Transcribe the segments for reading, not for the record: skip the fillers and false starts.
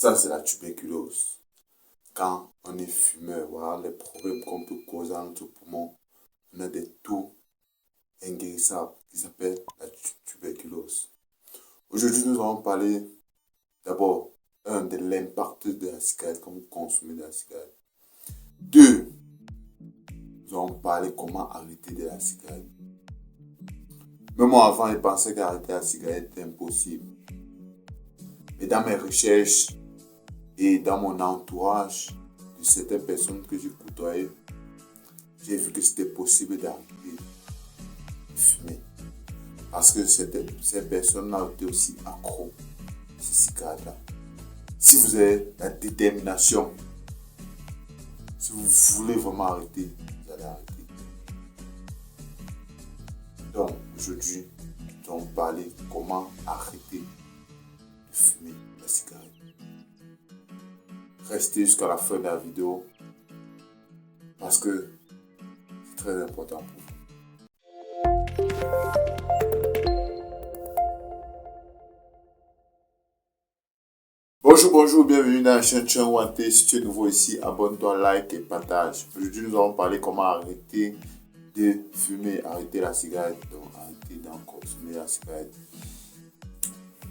Ça, c'est la tuberculose. Quand on est fumeur, voilà les problèmes qu'on peut causer à notre poumon. On a des taux inguérissables qui s'appellent la tuberculose. Aujourd'hui, nous allons parler d'abord, de l'impact de la cigarette quand vous consommez de la cigarette. 2, nous allons parler comment arrêter de la cigarette. Même moi, avant, je pensais qu'arrêter la cigarette était impossible. Mais dans mes recherches et dans mon entourage de certaines personnes que j'ai côtoyées, j'ai vu que c'était possible d'arrêter de fumer. Parce que ces personnes-là étaient aussi accros à ces cigarettes-là. Si vous avez la détermination, si vous voulez vraiment arrêter, vous allez arrêter. Donc, aujourd'hui, nous allons parler comment arrêter de fumer la cigarette. Restez jusqu'à la fin de la vidéo parce que c'est très important pour vous. Bonjour, bienvenue dans la chaîne Chunwante. Si tu es nouveau ici, abonne-toi, like et partage. Aujourd'hui, nous allons parler comment arrêter de fumer, arrêter la cigarette, donc arrêter d'en consommer la cigarette.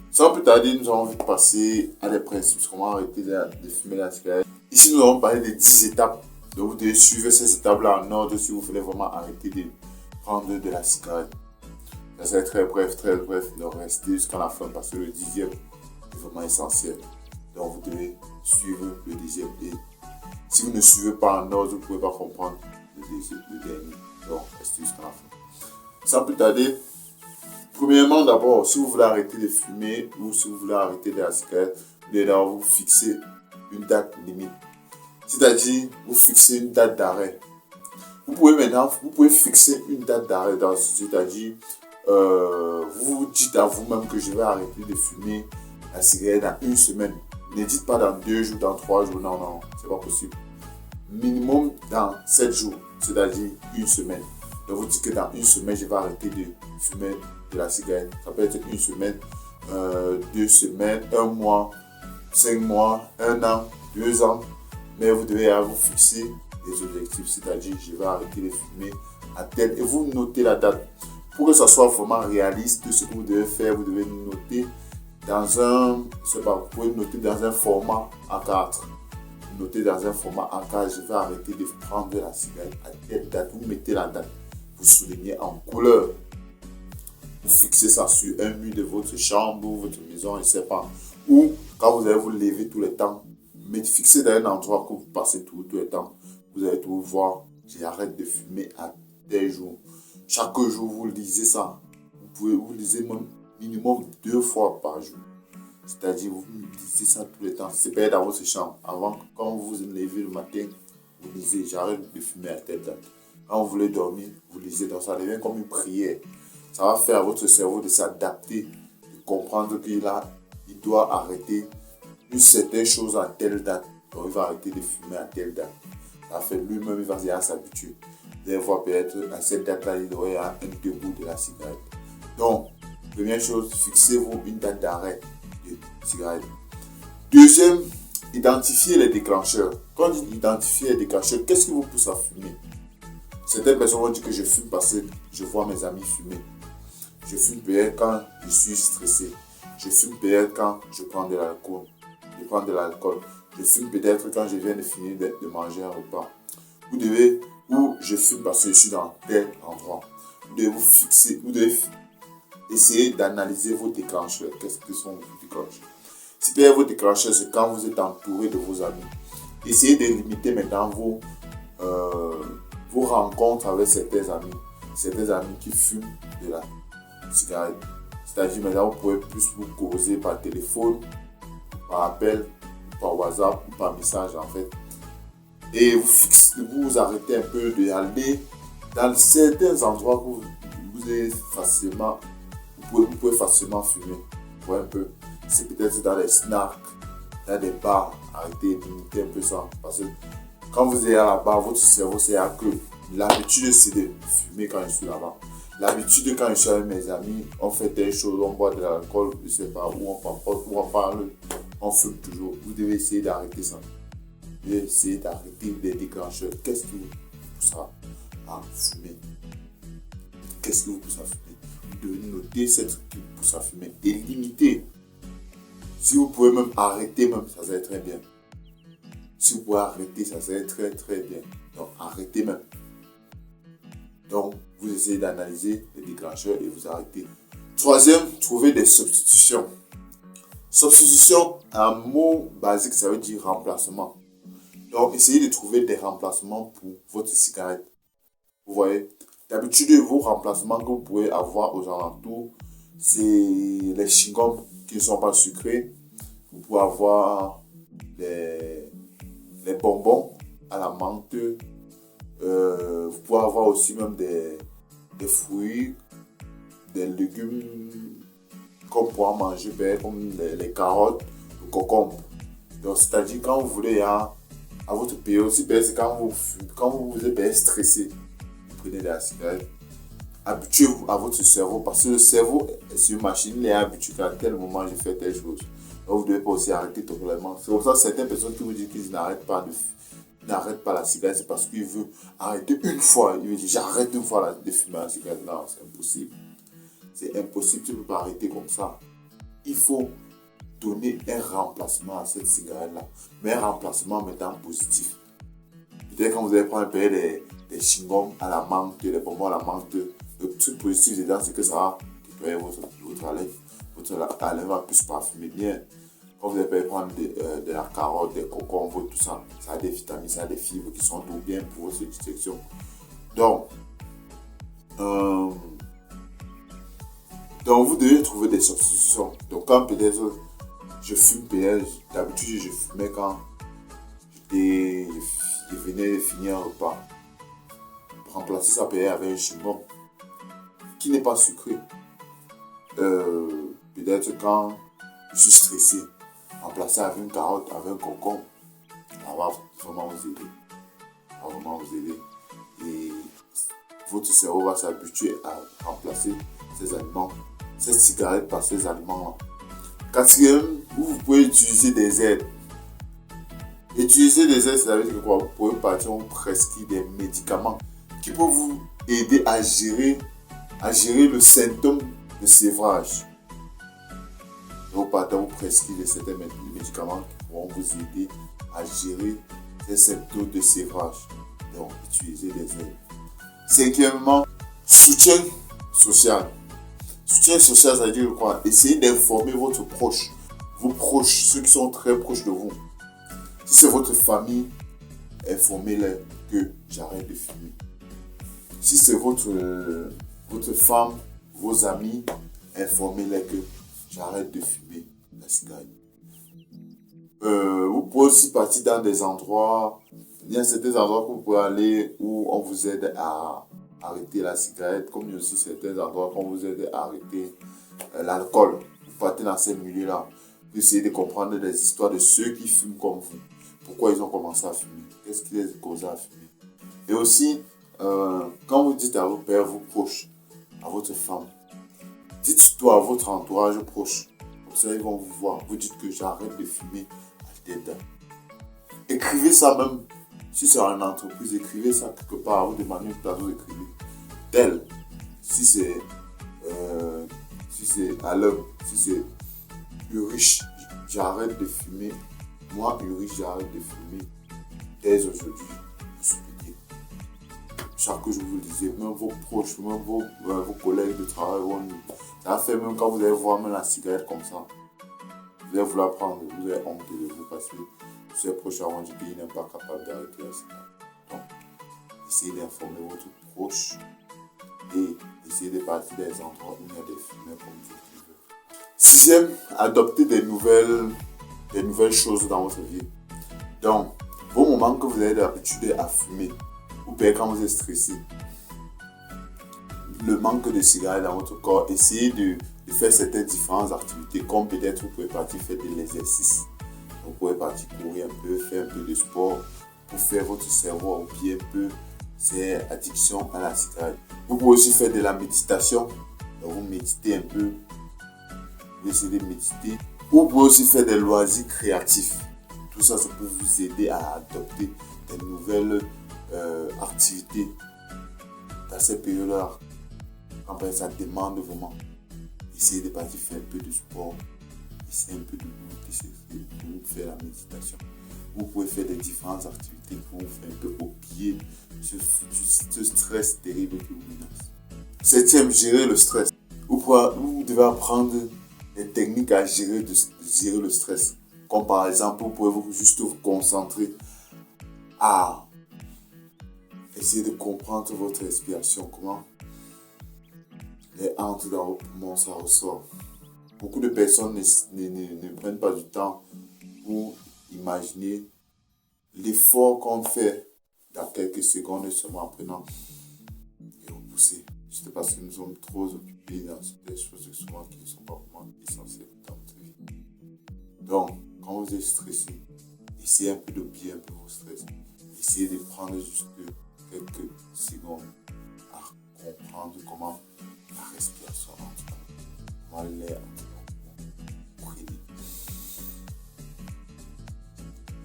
Sans plus tarder, nous allons vite passer à des principes sur comment arrêter de fumer la cigarette. Ici, nous allons parler de 10 étapes. Donc, vous devez suivre ces étapes-là en ordre si vous voulez vraiment arrêter de prendre de la cigarette. Ça serait très bref, donc restez jusqu'à la fin parce que le 10e est vraiment essentiel. Donc, vous devez suivre le 10e. Et si vous ne suivez pas en ordre, vous ne pouvez pas comprendre le dernier. Donc, restez jusqu'à la fin. Sans plus tarder, premièrement, d'abord, si vous voulez arrêter de fumer ou si vous voulez arrêter de la cigarette, vous devez d'abord vous fixer une date limite. C'est-à-dire, vous fixez une date d'arrêt. Vous pouvez fixer une date d'arrêt. C'est-à-dire, vous dites à vous-même que je vais arrêter de fumer la cigarette dans une semaine. Ne dites pas dans 2 jours, dans 3 jours. Non, c'est pas possible. Minimum dans 7 jours, c'est-à-dire une semaine. Donc, vous dites que dans une semaine, je vais arrêter de fumer de la cigarette. Ça peut être une semaine, 2 semaines, 1 mois, 5 mois, 1 an, 2 ans. Mais vous devez vous fixer des objectifs, c'est-à-dire je vais arrêter de fumer à tel. Et vous notez la date. Pour que ça soit vraiment réaliste, ce que vous devez faire, vous devez noter dans un, vous pouvez noter dans un format A4. Notez dans un format A4, je vais arrêter de prendre de la cigarette à telle date. Vous mettez la date, vous soulignez en couleur. Vous fixez ça sur un mur de votre chambre ou votre maison, je ne sais pas. Ou quand vous allez vous lever tout le temps, mais fixez dans un endroit que vous passez tout le temps. Vous allez tout voir, j'arrête de fumer à tel jour. Chaque jour, vous lisez ça. Vous lisez minimum 2 fois par jour. C'est-à-dire, vous lisez ça tout le temps. C'est peut-être dans votre chambre. Avant, quand vous vous levez le matin, vous lisez, j'arrête de fumer à telle date. Quand vous voulez dormir, vous lisez. Donc, ça devient comme une prière. Ça va faire à votre cerveau de s'adapter, de comprendre qu'il doit arrêter une certaine chose à telle date. Donc, il va arrêter de fumer à telle date. Ça fait lui-même, il va s'habituer. Vous allez voir peut-être à cette date-là, il doit y avoir un debout de la cigarette. Donc, première chose, fixez-vous une date d'arrêt de cigarette. Deuxième, identifiez les déclencheurs. Quand on dit identifier les déclencheurs, qu'est-ce qui vous pousse à fumer? Certaines personnes vont dire que je fume parce que je vois mes amis fumer. Je fume peut-être quand je suis stressé. Je fume peut-être quand je prends de l'alcool. Je fume peut-être quand je viens de finir de manger un repas. Ou je fume parce que je suis dans tel endroit. Vous devez vous fixer, vous devez essayer d'analyser vos déclencheurs. Qu'est-ce que sont vos déclencheurs? Si peut-être vos déclencheurs, c'est quand vous êtes entouré de vos amis. Essayez de limiter maintenant vos rencontres avec certains amis qui fument de la cigarette. C'est-à-dire maintenant, vous pouvez plus vous causer par téléphone, par appel, par WhatsApp ou par message en fait. Et vous arrêtez un peu d'aller dans certains endroits où vous pouvez facilement fumer. Pour un peu. C'est peut-être dans les snacks, dans des bars. Arrêtez de limiter un peu ça. Parce que quand vous êtes à la barre, votre cerveau c'est à que l'habitude c'est de fumer quand je suis là-bas. L'habitude quand je suis avec mes amis, on fait des choses, on boit de l'alcool, je sais pas, où on papote, où on parle on fume toujours. Vous devez essayer d'arrêter ça. Vous devez essayer d'arrêter les déclencheurs. Qu'est-ce qui vous poussera à fumer? Qu'est-ce qui vous pousse à fumer? De noter ces trucs qui vous poussent à fumer et limiter. Si vous pouvez même arrêter, même, ça serait très bien. Si vous pouvez arrêter, ça serait très très bien. Donc arrêtez même. Donc vous essayez d'analyser les déclencheurs et vous arrêtez. Troisième, trouver des substitutions. Substitution, un mot basique, ça veut dire remplacement. Donc essayez de trouver des remplacements pour votre cigarette. Vous voyez, d'habitude, vos remplacements que vous pouvez avoir aux alentours, c'est les chewing-gums qui ne sont pas sucrés. Vous pouvez avoir les bonbons à la menthe. Vous pouvez avoir aussi même des fruits, des légumes qu'on pourra manger, comme les carottes, le concombre. Donc, c'est-à-dire quand vous voulez, à votre période, aussi, c'est quand vous êtes stressé, vous prenez de la cigarette. Habituez-vous à votre cerveau, parce que le cerveau, c'est une machine, il est habitué à tel moment, je fais telle chose. Donc, vous ne devez pas aussi arrêter totalement. C'est pour ça que certaines personnes qui vous disent qu'ils n'arrêtent pas la cigarette, c'est parce qu'ils veulent arrêter une fois. Ils veulent dire, j'arrête une fois de fumer la cigarette. Non, c'est impossible. C'est impossible, tu ne peux pas arrêter comme ça. Il faut donner un remplacement à cette cigarette-là. Mais un remplacement maintenant positif. Peut-être quand vous allez prendre un peu des chewing-gums à la menthe, des bonbons à la menthe, le truc positif dedans, c'est que ça va nettoyer votre haleine. Votre haleine va plus parfumer bien. Quand vous allez prendre de la carotte, des concombres, tout ça, ça a des vitamines, ça a des fibres qui sont tout bien pour votre digestion. Donc, vous devez trouver des substitutions. Donc, quand peut-être je fume, d'habitude je fumais quand je venais de finir un repas. Remplacer ça avec un chewing-gum qui n'est pas sucré. Peut-être quand je suis stressé, remplacer avec une carotte, avec un concombre, ça va vraiment vous aider. Ça va vraiment vous aider. Et votre cerveau va s'habituer à remplacer ces aliments, ces cigarettes par ces aliments-là. Quatrième, vous pouvez utiliser des aides. Utiliser des aides, ça veut dire quoi? Vous pouvez partir prescrire des médicaments qui peuvent vous aider à gérer le symptôme de sévrage. Donc, vous prescrivez certains médicaments qui pourront vous aider à gérer ces symptômes de sévrage. Donc, utilisez des aides. Cinquièmement, soutien social. Soutien social, ça veut dire quoi? Essayez d'informer vos proches, ceux qui sont très proches de vous. Si c'est votre famille, informez-les que j'arrête de fumer. Si c'est votre femme, vos amis, informez-les que j'arrête de fumer la cigarette. Vous pouvez aussi partir dans des endroits, il y a certains endroits que vous pouvez aller où on vous aide à arrêter la cigarette, comme il y a aussi certains endroits où on vous aide à arrêter l'alcool. Vous partez dans ces milieux-là, vous essayez de comprendre des histoires de ceux qui fument comme vous. Pourquoi ils ont commencé à fumer? Qu'est-ce qui les a causé à fumer? Et aussi, quand vous dites à vos pères, vos proches, à votre femme, dites-tout à votre entourage proche. Comme ça, ils vont vous voir. Vous dites que j'arrête de fumer à telle date. Écrivez ça même. Si c'est en entreprise, écrivez ça quelque part. Vous demandez une place, vous écrivez. Tel. Si c'est à l'homme, si c'est Ulrich, j'arrête de fumer. Moi, Ulrich, j'arrête de fumer. Dès aujourd'hui, chaque jour, vous le disiez, même vos proches, même vos collègues de travail, ça fait même quand vous allez voir même la cigarette comme ça, vous allez vouloir prendre, vous avez honte de vous parce que ces proches vont dire qu'ils n'est pas capable d'arrêter la cigarette. Donc, essayez d'informer votre proche et essayez de partir des endroits où il y a des fumeurs comme vous. Sixième, adoptez des nouvelles choses dans votre vie. Donc, vos moments que vous avez l'habitude à fumer, ou bien quand vous êtes stressé, le manque de cigarettes dans votre corps, essayez de faire certaines différentes activités, comme peut-être vous pouvez partir faire de l'exercice. Vous pouvez partir courir un peu, faire un peu de sport pour faire votre cerveau oublier un peu ces addictions à la cigarette. Vous pouvez aussi faire de la méditation. Donc vous méditez un peu, vous essayez de méditer Vous pouvez aussi faire des loisirs créatifs. Tout ça, ça peut vous aider à adopter des nouvelles activités dans ces périodes-là. Quand ça demande vraiment, essayez de partir faire un peu de sport, essayez un peu de faire la méditation. Vous pouvez faire des différentes activités pour vous faire un peu oublier ce stress terrible qui vous menace. Septième, gérer le stress. Vous devez apprendre des techniques à gérer le stress. Comme par exemple, vous pouvez juste vous concentrer à essayer de comprendre votre respiration. Comment les entre dans vos poumons, ça ressort. Beaucoup de personnes ne prennent pas du temps pour imaginer l'effort qu'on fait dans quelques secondes seulement en prenant et repousser. Juste parce que nous sommes trop occupés dans des choses souvent qui ne sont pas vraiment essentielles dans notre vie. Donc, quand vous êtes stressé, essayez un peu d'oublier un peu vos stress. Essayez de prendre juste quelques secondes à comprendre comment la respiration entre, comment l'air entre. Prenez.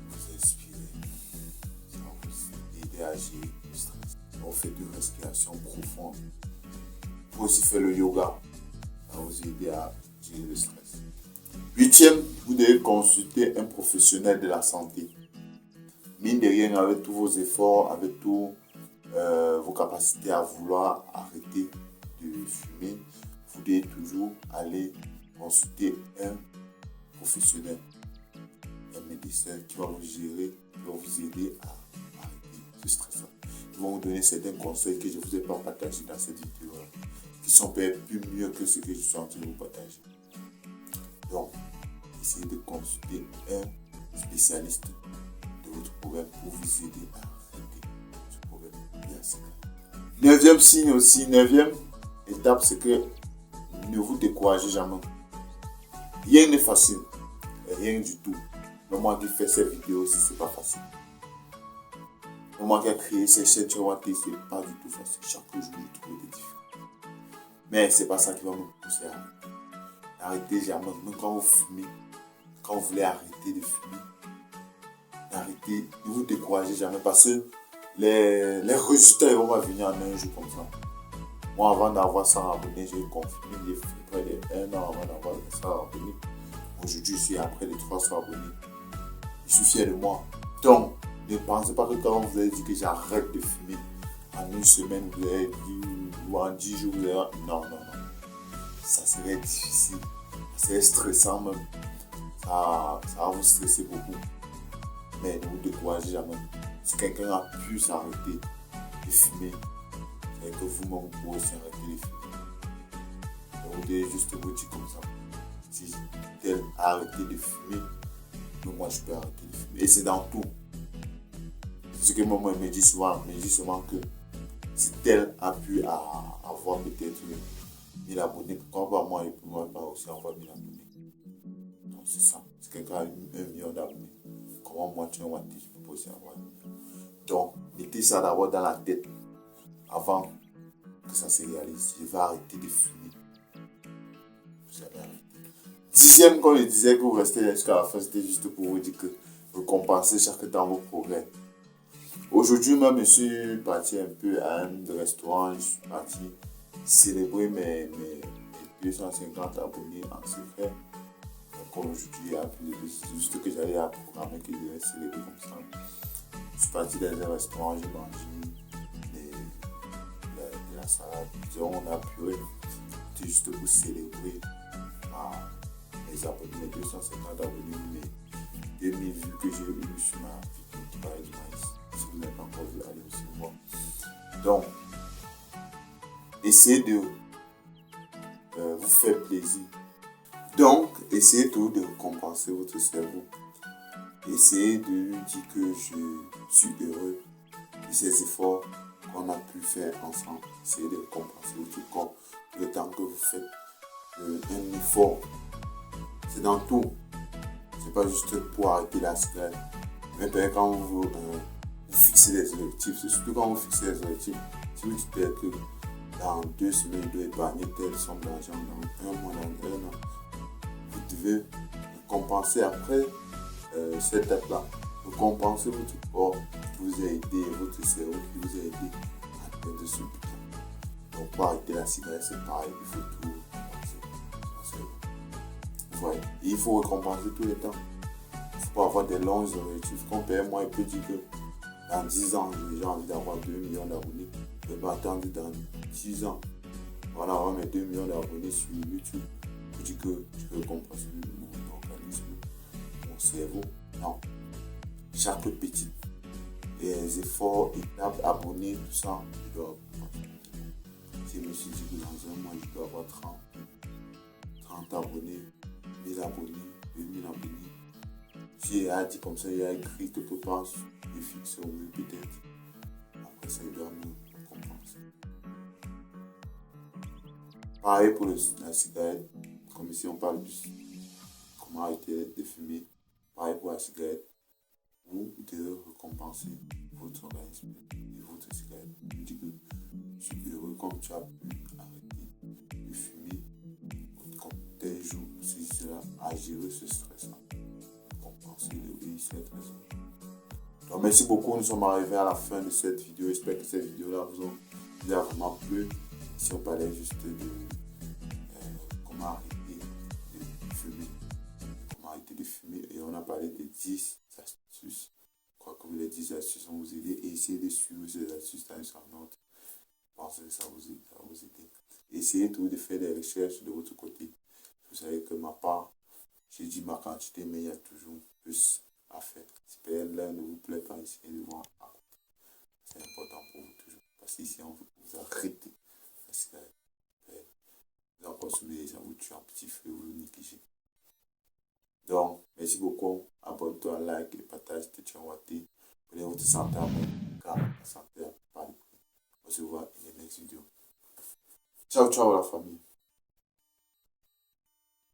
Vous inspirez. Ça va vous aider à gérer le stress. On fait une respiration profonde. Vous pouvez aussi faire le yoga. Ça va vous aider à gérer le stress. Huitième, vous devez consulter un professionnel de la santé. Mine de rien, avec tous vos efforts, avec tous vos capacités à vouloir arrêter de fumer, vous devez toujours aller consulter un professionnel, un médecin qui va vous gérer, qui va vous aider à arrêter ce stress. Ils vont vous donner certains conseils que je ne vous ai pas partagés dans cette vidéo, qui sont peut-être plus mieux que ce que je suis en train de vous partager. Donc, essayez de consulter un spécialiste de votre problème pour vous aider à arrêter ce problème. Neuvième signe aussi, neuvième étape, c'est que ne vous découragez jamais. Rien n'est facile, rien du tout. Même moi qui fais ces vidéos aussi, c'est pas facile. Même moi qui ai créé ces chaînes sur WhatsApp, c'est pas du tout facile. Chaque jour, je trouve des difficultés. Mais c'est pas ça qui va me pousser à arrêter. Arrêtez jamais, même quand vous fumez, quand vous voulez arrêter de fumer, arrêtez, ne vous découragez jamais parce que les résultats ils vont venir en un jour comme ça. Moi, avant d'avoir 100 abonnés, j'ai confirmé, j'ai fait près de 1 an avant d'avoir 100 abonnés. Aujourd'hui, je suis à près de 300 abonnés. Je suis fier de moi. Donc, ne pensez pas que quand vous avez dit que j'arrête de fumer, en une semaine, vous avez dit, ou en 10 jours, vous avez... Non. Ça serait difficile, ça serait stressant même. Ça va vous stresser beaucoup. Mais ne vous découragez jamais. Si quelqu'un a pu s'arrêter de fumer, c'est que vous-même vous pouvez aussi arrêter de fumer. Donc vous devez juste vous dire comme ça. Si tel a arrêté de fumer, moi je peux arrêter de fumer. Et c'est dans tout. C'est ce que moi me dit souvent. Il me dit souvent que si tel a pu avoir peut-être 1000 abonnés, pourquoi pas moi, il peut pas aussi avoir 1000 abonnés. Donc c'est ça. Si quelqu'un a 1 million d'abonnés, comment moi tu vois, je peux aussi avoir 1 million. Donc mettez ça d'abord dans la tête avant que ça se réalise. Je vais arrêter de fumer. Vous allez arrêter. 10e, comme je disais, que vous restez jusqu'à la fin, c'était juste pour vous dire que vous compensez chaque temps vos progrès. Aujourd'hui même, je suis parti un peu à un restaurant, je suis parti célébrer mes 250 abonnés en secret. Comme aujourd'hui, c'est juste que j'allais à programmer que je vais célébrer comme ça. Je suis parti dans un restaurant, j'ai mangé de la salade, on a puré. C'était juste pour célébrer mes abonnés, mes 250 abonnés, mes 2000 vues que j'ai eues sur ma vidéo qui parlait du maïs. Si vous n'avez pas encore vu, allez aussi le voir. Donc, essayez de vous faire plaisir. Donc, essayez toujours de compenser votre cerveau. Essayez de lui dire que je suis heureux de ces efforts qu'on a pu faire ensemble. Essayez de compenser votre corps le temps que vous faites un effort. C'est dans tout. C'est pas juste pour arrêter la cigarette. Mais quand vous fixez des objectifs, c'est surtout quand vous fixez des objectifs. Si vous dites que dans 2 semaines, je dois épargner telle somme d'argent, dans 1 mois, dans 1 an, vous devez récompenser après cette étape-là. Récompenser votre corps qui vous a aidé, votre cerveau qui vous a aidé à atteindre ce but. Donc, pour arrêter la cigarette, c'est pareil, il faut tout récompenser. Ouais. Et il faut récompenser tous les temps. Il ne faut pas avoir des longs objectifs. Quand moi, il peut dire que dans 10 ans, j'ai envie d'avoir 2 millions d'abonnés. Je vais attendre dans 10 ans. Voilà, avoir mes 2 millions d'abonnés sur YouTube. Je dis que je récompense mon organisme, mon cerveau. Non. Chaque petit efforts, étapes, abonnés, tout ça, je dois récompenser. Si je me suis dit que dans un mois, je dois avoir 30 abonnés, 1000 abonnés, 2000 abonnés. Si il a dit comme ça, il a écrit quelque part, je fixe au mieux peut-être. Après ça, il doit me récompenser. Pareil pour la cigarette, comme ici on parle de comment arrêter de fumer. Pareil pour la cigarette, vous devez récompenser votre organisme et votre cigarette. Je dis que je suis heureux comme tu as pu arrêter de fumer, comme tel jour, si cela a géré ce stress-là. Récompenser-le, oui, c'est très important. Donc, merci beaucoup, nous sommes arrivés à la fin de cette vidéo. J'espère que cette vidéo-là vous a vraiment plu. Si on parlait juste de comment arrêter de fumer. Comment arrêter de fumer. Et on a parlé de 10 astuces. Je crois que les 10 astuces vont vous aider. Et essayez de suivre ces astuces-là jusqu'à notre. Je pense que ça va vous aider. Essayez toujours de faire des recherches de votre côté. Vous savez que ma part, j'ai dit ma quantité, mais il y a toujours plus à faire. Si l'un ne vous plaît pas, essayez de voir. C'est important pour vous toujours. Parce qu'ici, on vous arrête la cigarette. Vous en consommez, ça vous tue un petit feu, vous le négligez. Donc, merci beaucoup. Abonne-toi, like et partage tes Watté. Prenez votre santé à main, car la santé n'a pas de prix. On se voit dans les next vidéos. Ciao, ciao la famille.